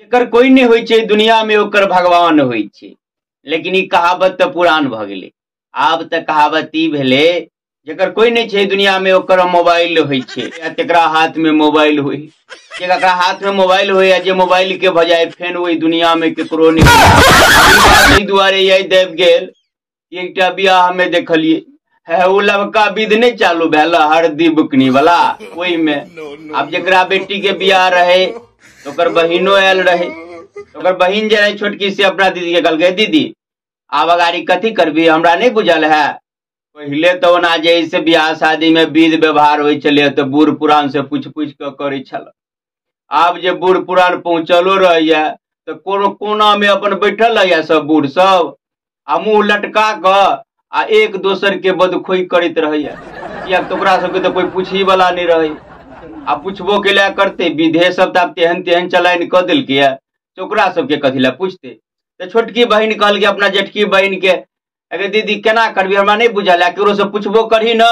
जेकर कोई नहीं होई छे दुनिया में ओकर भगवान होई छे। लेकिन ई कहावत तो पुरान भ गेले। आब तो कहावत ई भेले जेकर कोई नहीं छे दुनिया में ओकर मोबाइल होई छे या तेकरा हाथ में मोबाइल होई। जेकरा हाथ में मोबाइल होई या जे मोबाइल के बजाय फेन ओई दुनिया में केकरो नहीं। ई बात एहि दुआरे यही देव गेल एकटा बियाह में देखलिए है वो लवका विध नहीं चालू भेल हरदी बुकनी वाला ओई में। अब जेकरा बेटी के बियाह रहे तो ओकर बहिनो आयल रहे। ओकर बहिन जे रहे छोटकी से अपना दीदी के कहलकै दीदी आब अगाड़ी कथी करबी हमरा नहीं बुझल है। पहले तो ओना जैसे बियाह शादी में विध व्यवहार होई छले तो बूढ़ पुरान से पूछ के करे छल। आब जे बूढ़ पुरान पहुंचलो रहैया तो कोनो कोना में अपन बैठल रहैया सब बूढ़ सब आ मुंह लटका क आ एक दोसर के बदखोई करते रहैया। या तो ओकरा सबके तो कोई पूछी वाला नहीं रहे। आ पूछबो के लिए करते विधे सब तो तेहन तेहन चलाइन क दिलकै तो ओकरा सबके कथी ला पूछते। तो छोटकी बहिन कहल के अपना जेठकी बहिन के अगर दीदी केना करबी हमरा नहीं बुझल है केकरो से पूछबो करही न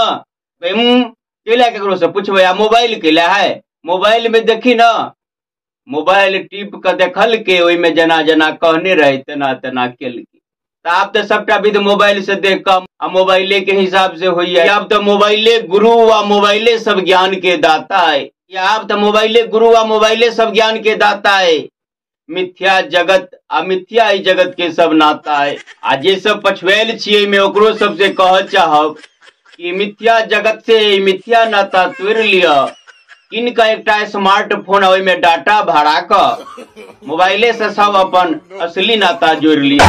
केला केकरो से पूछबे आ मोबाइल केला है मोबाइल में देखी न मोबाइल टिप के देखल के ओई में जना जना कहने रहे तना तना केल तो आप तो सबटा विध मोबाइल से देख कर आ मोबाइले के हिसाब से होई है। अब तो मोबाइले गुरु व मोबाइले सब ज्ञान के दाता है। या आप तो मोबाइले गुरु व मोबाइले सब ज्ञान के दाता है। मिथ्या जगत अमिथ्या ही जगत के सब नाता है। आ जे सब पछुएल छिए में ओकरो सबसे कह चाहब कि मिथ्या जगत से मिथ्या नाता तोड़ लिया। किनका एकटा स्मार्टफोन ओई में डाटा भरा क मोबाइले से सब अपन असली नाता जोड़ लिया।